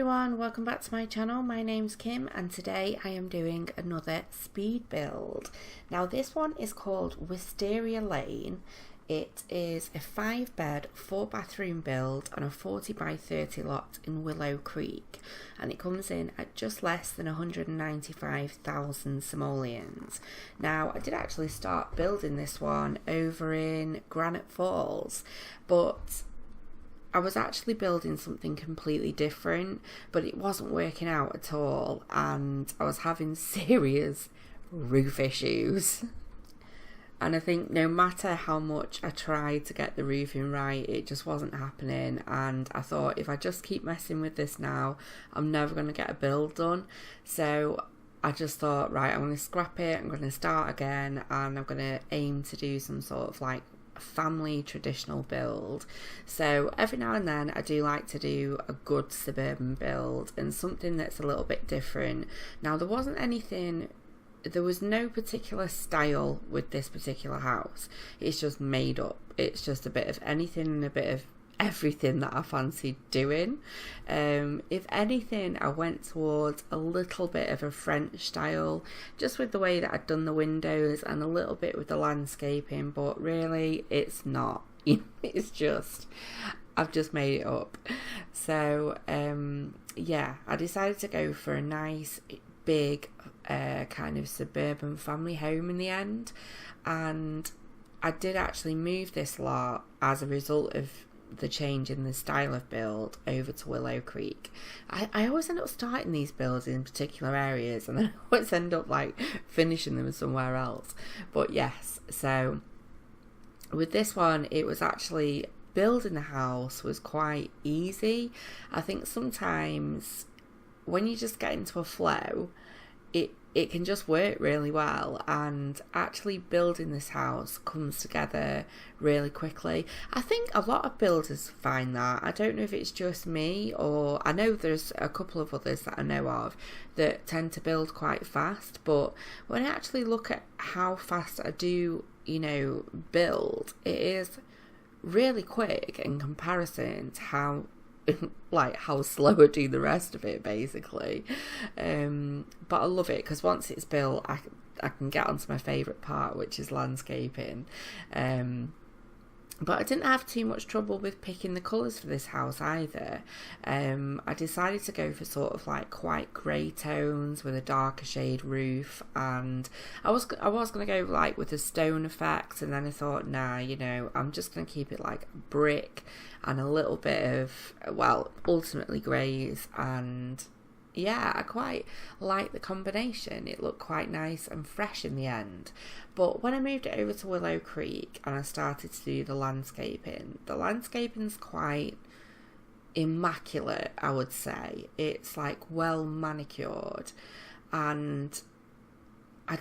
everyone, welcome back to my channel. My name's Kim and today I am doing another speed build. Now this one is called Wysteria Lane. It is a 5-bed, 4-bathroom build on a 40 by 30 lot in Willow Creek, and it comes in at just less than 195,000 simoleons. Now I did actually start building this one over in Granite Falls, but I was actually building something completely different, but it wasn't working out at all and I was having serious roof issues. And I think no matter how much I tried to get the roofing right, it just wasn't happening. And I thought, if I just keep messing with this now, I'm never going to get a build done. So I just thought, right, I'm going to scrap it, I'm going to start again, and I'm going to aim to do some sort of like family traditional build. So every now and then I do like to do a good suburban build and something that's a little bit different. Now there was no particular style with this particular house. It's just made up. It's just a bit of anything and a bit of everything that I fancied doing. If anything, I went towards a little bit of a French style, just with the way that I'd done the windows and a little bit with the landscaping, but really it's not. It's just, I've just made it up. So yeah, I decided to go for a nice big kind of suburban family home in the end, and I did actually move this lot as a result of the change in the style of build over to Willow Creek. I always end up starting these builds in particular areas and then I always end up like finishing them somewhere else. But yes, so with this one, it was actually building the house was quite easy. I think sometimes when you just get into a flow, it can just work really well, and actually building this house comes together really quickly. I think a lot of builders find that. I don't know if it's just me, or I know there's a couple of others that I know of that tend to build quite fast, but when I actually look at how fast I do, build, it is really quick in comparison to how slow I do the rest of it, basically. But I love it because once it's built, I can get onto my favourite part, which is landscaping. But I didn't have too much trouble with picking the colours for this house either. I decided to go for sort of like quite grey tones with a darker shade roof, and I was going to go like with a stone effect, and then I thought, nah, I'm just going to keep it like brick and a little bit of, ultimately greys, and yeah, I quite like the combination. It looked quite nice and fresh in the end. But when I moved it over to Willow Creek and I started to do the landscaping's quite immaculate, I would say. It's like well manicured, and I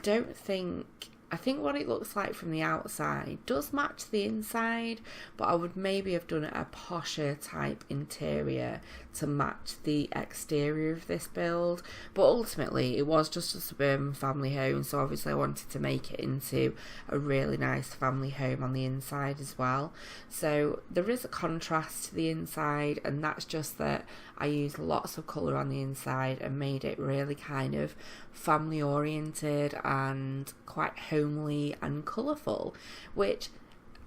think what it looks like from the outside does match the inside, but I would maybe have done a posher type interior to match the exterior of this build. But ultimately it was just a suburban family home, so obviously I wanted to make it into a really nice family home on the inside as well. So there is a contrast to the inside, and that's just that I used lots of colour on the inside and made it really kind of family oriented and quite homely and colourful, which,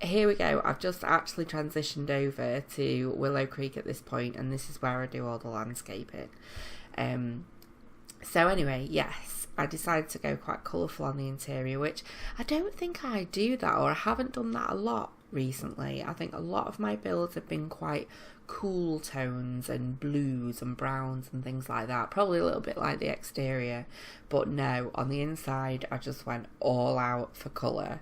here we go, I've just actually transitioned over to Willow Creek at this point, and this is where I do all the landscaping. So anyway, yes, I decided to go quite colourful on the interior, which I don't think I do that, or I haven't done that a lot recently. I think a lot of my builds have been quite cool tones and blues and browns and things like that, probably a little bit like the exterior, but no, on the inside I just went all out for colour.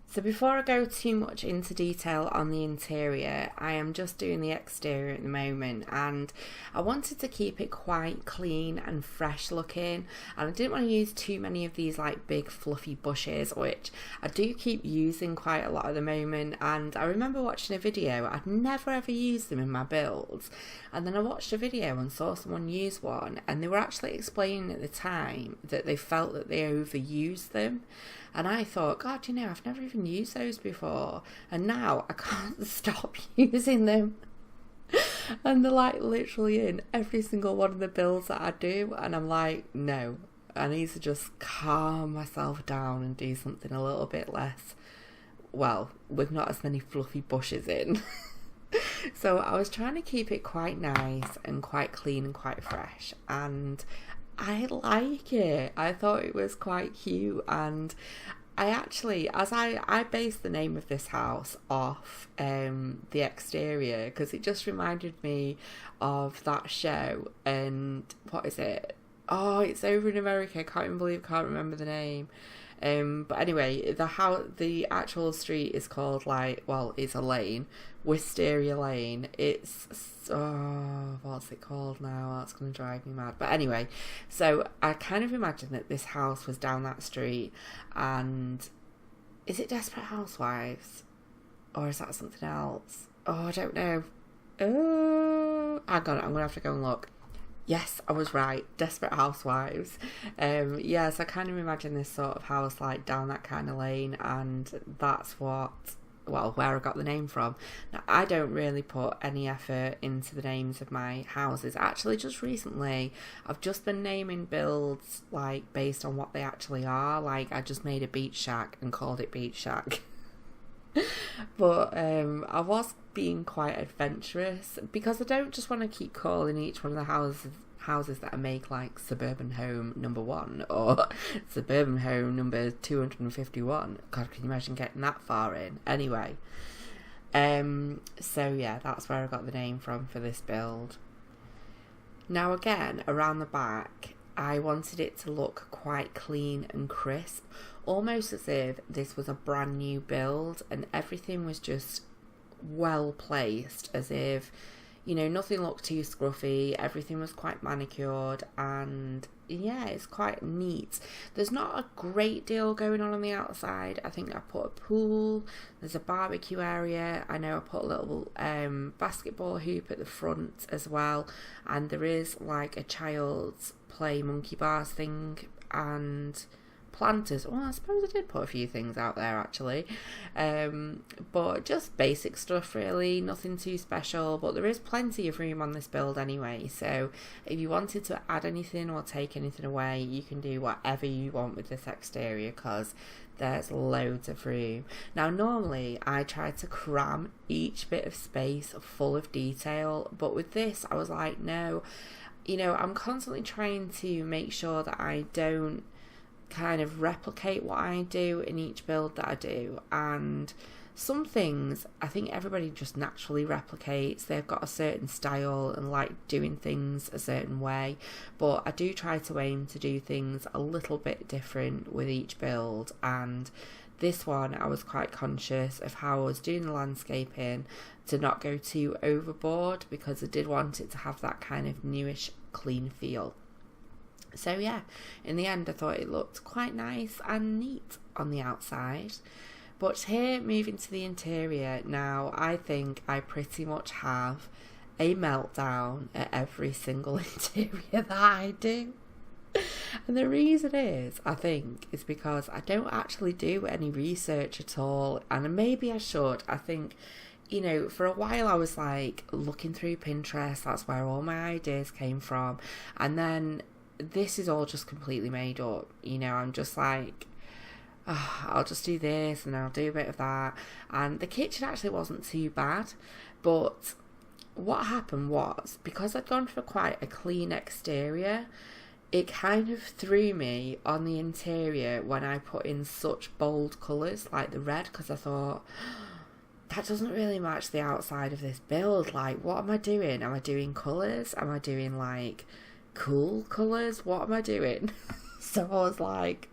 So before I go too much into detail on the interior, I am just doing the exterior at the moment, and I wanted to keep it quite clean and fresh looking, and I didn't want to use too many of these like big fluffy bushes, which I do keep using quite a lot at the moment. And I remember watching a video, I'd never ever used them in my builds, and then I watched a video and saw someone use one, and they were actually explaining at the time that they felt that they overused them. And I thought, God, I've never even used those before. And now I can't stop using them. And they're like literally in every single one of the builds that I do, and I'm like, no, I need to just calm myself down and do something a little bit less, well, with not as many fluffy bushes in. So I was trying to keep it quite nice and quite clean and quite fresh, and I like it. I thought it was quite cute, and I actually, as I based the name of this house off the exterior, because it just reminded me of that show, and what is it? Oh, it's over in America. I can't remember the name. But anyway, the actual street is called, like, well, it's a lane, Wysteria Lane. It's, what's it called now? That's going to drive me mad. But anyway, so I kind of imagined that this house was down that street, and is it Desperate Housewives? Or is that something else? Oh, I don't know. Oh, hang on, I'm going to have to go and look. Yes, I was right. Desperate Housewives. Yes, I kind of imagine this sort of house like down that kind of lane, and that's where I got the name from. Now, I don't really put any effort into the names of my houses. Actually, just recently, I've just been naming builds like based on what they actually are. Like, I just made a beach shack and called it Beach Shack. But I was being quite adventurous, because I don't just want to keep calling each one of the houses that I make like suburban home number 1 or suburban home number 251. God, can you imagine getting that far in? Anyway, so yeah, that's where I got the name from for this build. Now again, around the back, I wanted it to look quite clean and crisp, almost as if this was a brand new build, and everything was just well placed, as if, you know, nothing looked too scruffy, everything was quite manicured, and yeah, it's quite neat. There's not a great deal going on the outside. I think I put a pool, there's a barbecue area, I know I put a little basketball hoop at the front as well, and there is like a child's play monkey bars thing, and planters. Well, I suppose I did put a few things out there actually, but just basic stuff really, nothing too special, but there is plenty of room on this build anyway, so if you wanted to add anything or take anything away, you can do whatever you want with this exterior, because there's loads of room. Now normally I try to cram each bit of space full of detail, but with this I was like, no, you know, I'm constantly trying to make sure that I don't kind of replicate what I do in each build that I do, and some things I think everybody just naturally replicates. They've got a certain style and like doing things a certain way, but I do try to aim to do things a little bit different with each build, and this one I was quite conscious of how I was doing the landscaping to not go too overboard, because I did want it to have that kind of newish clean feel. So yeah, in the end I thought it looked quite nice and neat on the outside. But here, moving to the interior, now I think I pretty much have a meltdown at every single interior that I do. And the reason is, I think, is because I don't actually do any research at all, and maybe I should. I think, you know, for a while I was like looking through Pinterest, that's where all my ideas came from, and then this is all just completely made up. You know, I'm just like, oh, I'll just do this and I'll do a bit of that. And the kitchen actually wasn't too bad, but what happened was, because I'd gone for quite a clean exterior, it kind of threw me on the interior when I put in such bold colours like the red, because I thought, that doesn't really match the outside of this build. Like, what am I doing? Am I doing colours? Am I doing like cool colours? What am I doing? So I was like,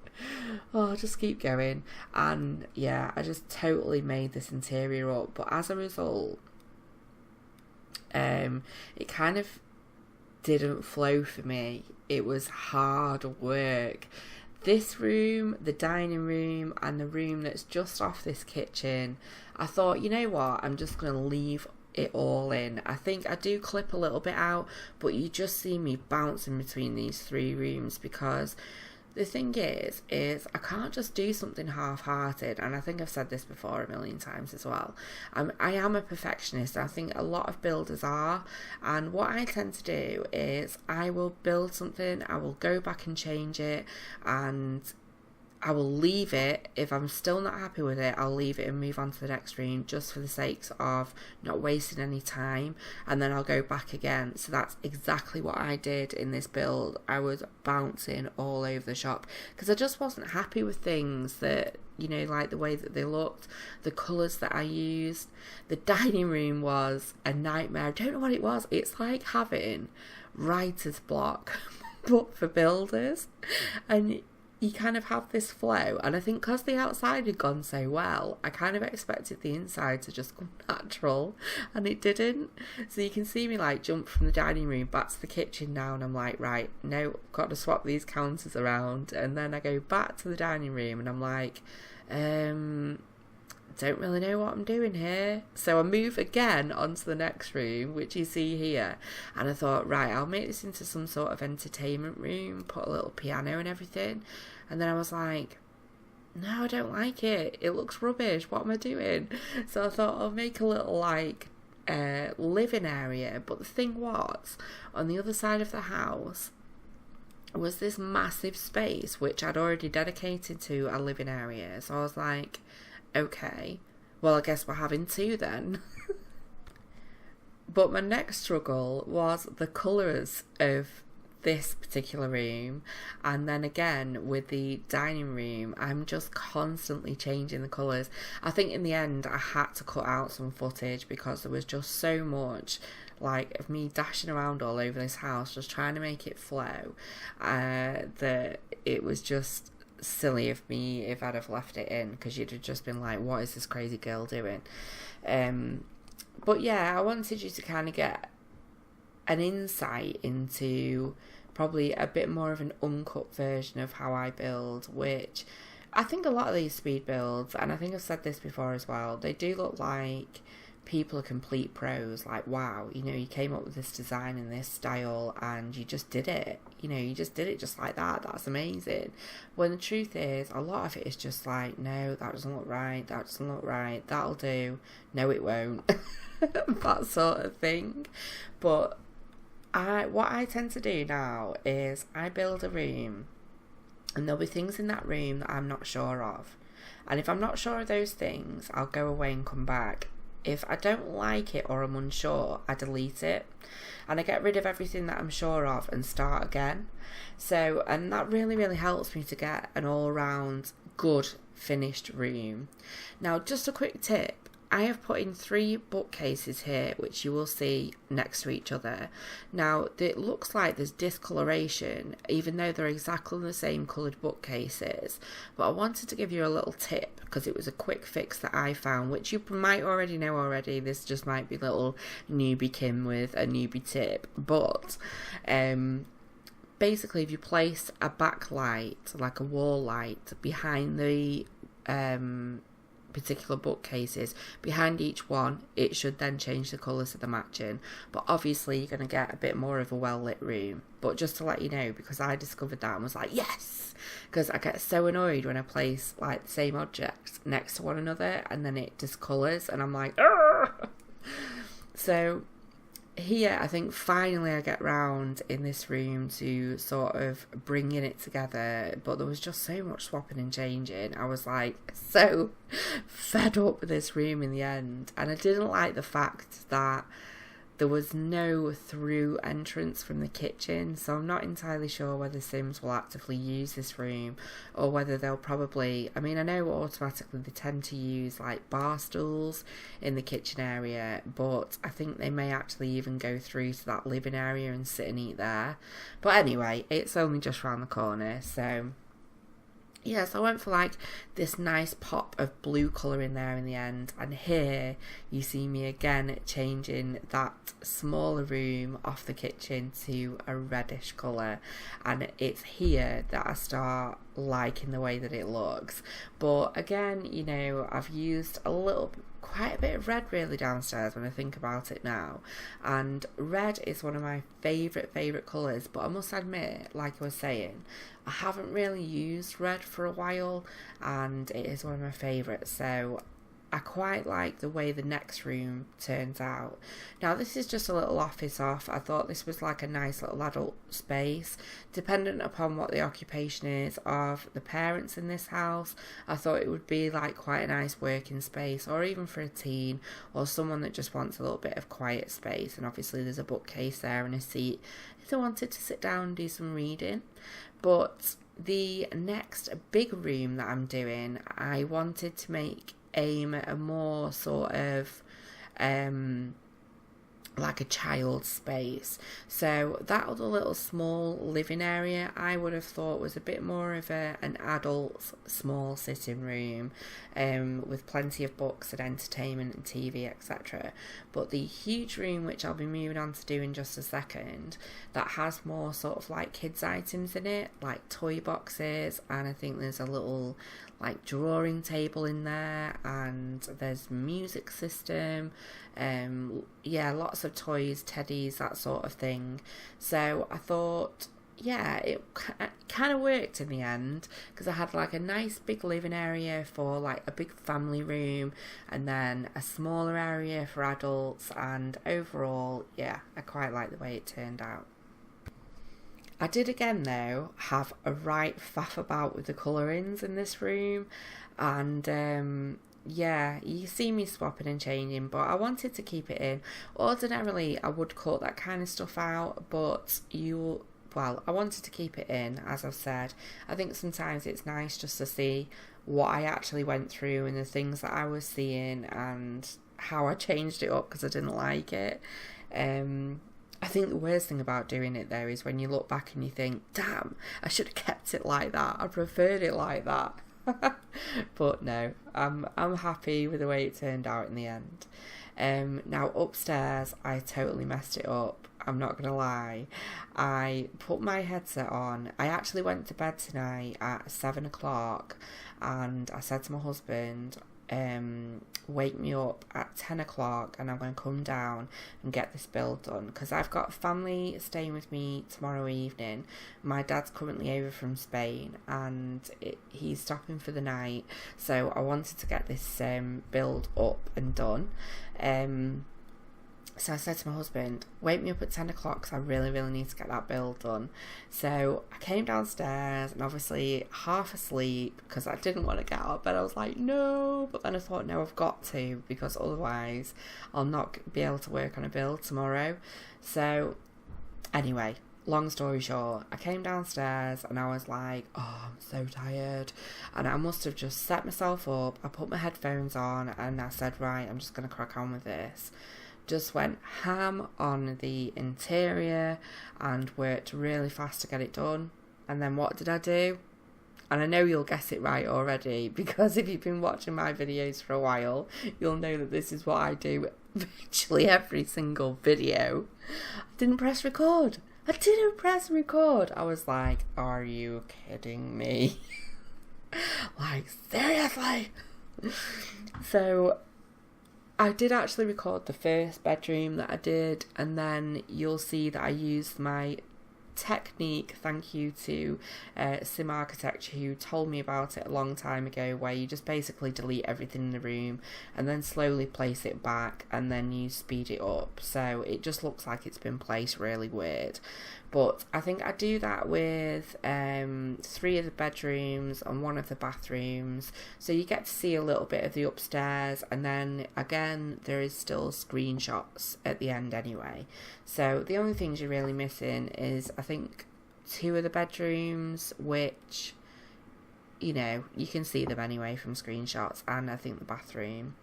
oh, just keep going. And yeah, I just totally made this interior up, but as a result, it kind of didn't flow for me. It was hard work. This room, the dining room, and the room that's just off this kitchen, I thought, you know what, I'm just going to leave it all in. I think I do clip a little bit out, but you just see me bouncing between these three rooms, because the thing is I can't just do something half-hearted, and I think I've said this before a million times as well. I am a perfectionist. I think a lot of builders are, and what I tend to do is I will build something, I will go back and change it, and I will leave it. If I'm still not happy with it, I'll leave it and move on to the next room, just for the sakes of not wasting any time, and then I'll go back again. So that's exactly what I did in this build. I was bouncing all over the shop because I just wasn't happy with things that, you know, like the way that they looked, the colours that I used. The dining room was a nightmare. I don't know what it was. It's like having writer's block but for builders, and you kind of have this flow, and I think because the outside had gone so well, I kind of expected the inside to just come natural, and it didn't. So you can see me like jump from the dining room back to the kitchen now, and I'm like, right, no, I've got to swap these counters around, and then I go back to the dining room and I'm like, don't really know what I'm doing here. So I move again onto the next room, which you see here, and I thought, right, I'll make this into some sort of entertainment room, put a little piano and everything. And then I was like, no, I don't like it, it looks rubbish, what am I doing? So I thought I'll make a little like living area. But the thing was, on the other side of the house was this massive space which I'd already dedicated to a living area. So I was like, okay, well, I guess we're having two then. But my next struggle was the colours of this particular room, and then again with the dining room, I'm just constantly changing the colours. I think in the end I had to cut out some footage because there was just so much like of me dashing around all over this house just trying to make it flow, that it was just silly of me if I'd have left it in, because you'd have just been like, what is this crazy girl doing? But yeah, I wanted you to kind of get an insight into probably a bit more of an uncut version of how I build, which I think a lot of these speed builds, and I think I've said this before as well, they do look like people are complete pros. Like, wow, you know, you came up with this design in this style and you just did it, you know, you just did it just like that, that's amazing. When the truth is, a lot of it is just like, no, that doesn't look right, that doesn't look right, that'll do, no it won't. That sort of thing. But what I tend to do now is I build a room, and there'll be things in that room that I'm not sure of, and if I'm not sure of those things, I'll go away and come back. If I don't like it or I'm unsure, I delete it and I get rid of everything that I'm sure of and start again. So, and that really helps me to get an all-round good finished room. Now, just a quick tip, I have put in 3 bookcases here, which you will see next to each other. Now, it looks like there's discoloration, even though they're exactly the same coloured bookcases. But I wanted to give you a little tip, because it was a quick fix that I found, which you might already know already. This just might be little newbie Kim with a newbie tip. But basically, if you place a backlight, like a wall light, behind the particular bookcases, behind each one, it should then change the colours of the matching. But obviously you're going to get a bit more of a well lit room. But just to let you know, because I discovered that and was like, yes, because I get so annoyed when I place like the same objects next to one another and then it discolours and I'm like, argh! So here, I think finally I get round in this room to sort of bringing it together, but there was just so much swapping and changing. I was like so fed up with this room in the end, and I didn't like the fact that there was no through entrance from the kitchen, so I'm not entirely sure whether Sims will actively use this room or whether they'll probably, I mean, I know automatically they tend to use like bar stools in the kitchen area, but I think they may actually even go through to that living area and sit and eat there. But anyway, it's only just round the corner, so yeah, so I went for like this nice pop of blue colour in there in the end, and here you see me again changing that smaller room off the kitchen to a reddish colour, and it's here that I start liking the way that it looks. But again, you know, I've used quite a bit of red really downstairs when I think about it now, and red is one of my favourite colours, but I must admit, like I was saying, I haven't really used red for a while, and it is one of my favourites, so I quite like the way the next room turns out. Now this is just a little office off. I thought this was like a nice little adult space. Dependent upon what the occupation is of the parents in this house, I thought it would be like quite a nice working space, or even for a teen or someone that just wants a little bit of quiet space. And obviously there's a bookcase there and a seat if they wanted to sit down and do some reading. But the next big room that I'm doing, I wanted to make aim at a more sort of like a child space. So that other little small living area I would have thought was a bit more of an adult small sitting room, with plenty of books and entertainment and TV, etc. But the huge room, which I'll be moving on to do in just a second, that has more sort of like kids items in it, like toy boxes, and I think there's a little like drawing table in there, and there's music system, yeah, lots of toys, teddies, that sort of thing. So I thought, yeah, it kind of worked in the end, because I had like a nice big living area for like a big family room, and then a smaller area for adults, and overall, yeah, I quite like the way it turned out. I did again though have a right faff about with the colourings in this room, and yeah, you see me swapping and changing, but I wanted to keep it in. Ordinarily I would cut that kind of stuff out, but I wanted to keep it in, as I've said. I think sometimes it's nice just to see what I actually went through and the things that I was seeing and how I changed it up because I didn't like it. I think the worst thing about doing it though is when you look back and you think, damn, I should have kept it like that. I preferred it like that. But no, I'm happy with the way it turned out in the end. Now upstairs, I totally messed it up. I'm not gonna lie. I put my headset on. I actually went to bed tonight at 7 o'clock, and I said to my husband, wake me up at 10 o'clock and I'm going to come down and get this build done, because I've got family staying with me tomorrow evening. My dad's currently over from Spain, and he's stopping for the night, so I wanted to get this build up and done. So I said to my husband, wake me up at 10 o'clock because I really need to get that build done. So I came downstairs, and obviously half asleep because I didn't want to get out of bed. I was like, no, but then I thought, no, I've got to, because otherwise I'll not be able to work on a build tomorrow. So anyway, long story short, I came downstairs and I was like, oh, I'm so tired. And I must have just set myself up. I put my headphones on and I said, right, I'm just going to crack on with this. Just went ham on the interior and worked really fast to get it done. And then what did I do? And I know you'll guess it right already, because if you've been watching my videos for a while, you'll know that this is what I do virtually every single video. I didn't press record. I was like, are you kidding me? Like, seriously? So I did actually record the first bedroom that I did, and then you'll see that I used my technique, thank you to Sim Architecture, who told me about it a long time ago, where you just basically delete everything in the room and then slowly place it back, and then you speed it up so it just looks like it's been placed really weird. But I think I do that with 3 of the bedrooms and 1 of the bathrooms, so you get to see a little bit of the upstairs, and then again there is still screenshots at the end anyway. So the only things you're really missing is, I think, 2 of the bedrooms, which, you know, you can see them anyway from screenshots, and I think the bathroom.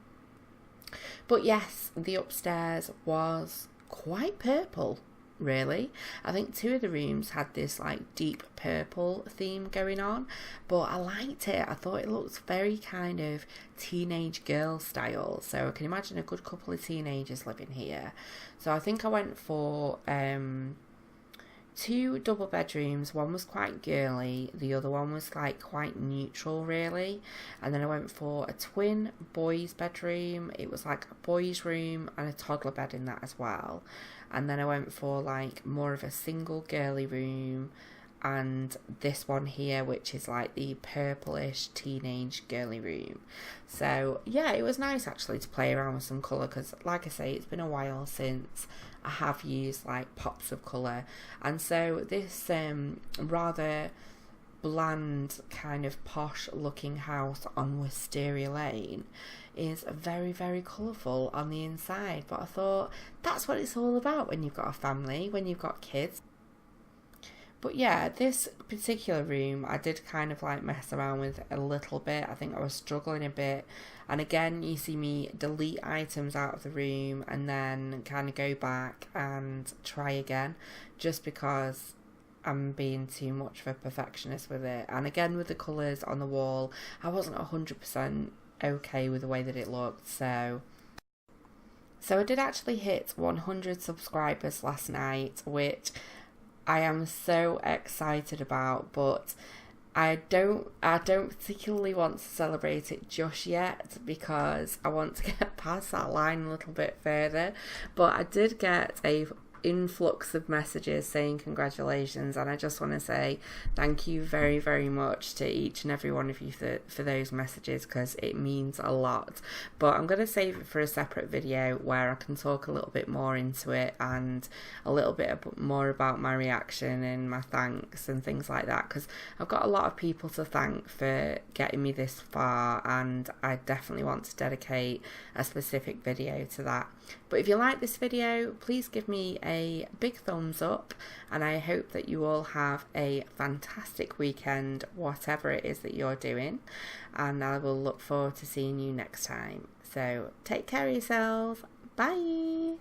But yes, the upstairs was quite purple, really. I think 2 of the rooms had this like deep purple theme going on, but I liked it. I thought it looked very kind of teenage girl style, so I can imagine a good couple of teenagers living here. So I think I went for 2 double bedrooms. One was quite girly, the other one was like quite neutral really. And then I went for a twin boys bedroom. It was like a boys room and a toddler bed in that as well. And then I went for like more of a single girly room, and this one here, which is like the purplish teenage girly room. So yeah, it was nice actually to play around with some colour, because like I say, it's been a while since I have used like pops of colour. And so this rather bland kind of posh looking house on Wysteria Lane is very, very colourful on the inside. But I thought that's what it's all about when you've got a family, when you've got kids. But yeah, this particular room I did kind of like mess around with a little bit. I think I was struggling a bit. And again, you see me delete items out of the room and then kind of go back and try again, just because I'm being too much of a perfectionist with it. And again, with the colours on the wall, I wasn't 100% okay with the way that it looked. So I did actually hit 100 subscribers last night, which I am so excited about, but I don't particularly want to celebrate it just yet, because I want to get past that line a little bit further. But I did get a influx of messages saying congratulations, and I just want to say thank you very, very much to each and every one of you for those messages, because it means a lot. But I'm going to save it for a separate video where I can talk a little bit more into it and a little bit more about my reaction and my thanks and things like that, because I've got a lot of people to thank for getting me this far, and I definitely want to dedicate a specific video to that. But if you like this video, please give me a big thumbs up, and I hope that you all have a fantastic weekend, whatever it is that you're doing, and I will look forward to seeing you next time. So take care of yourself. Bye.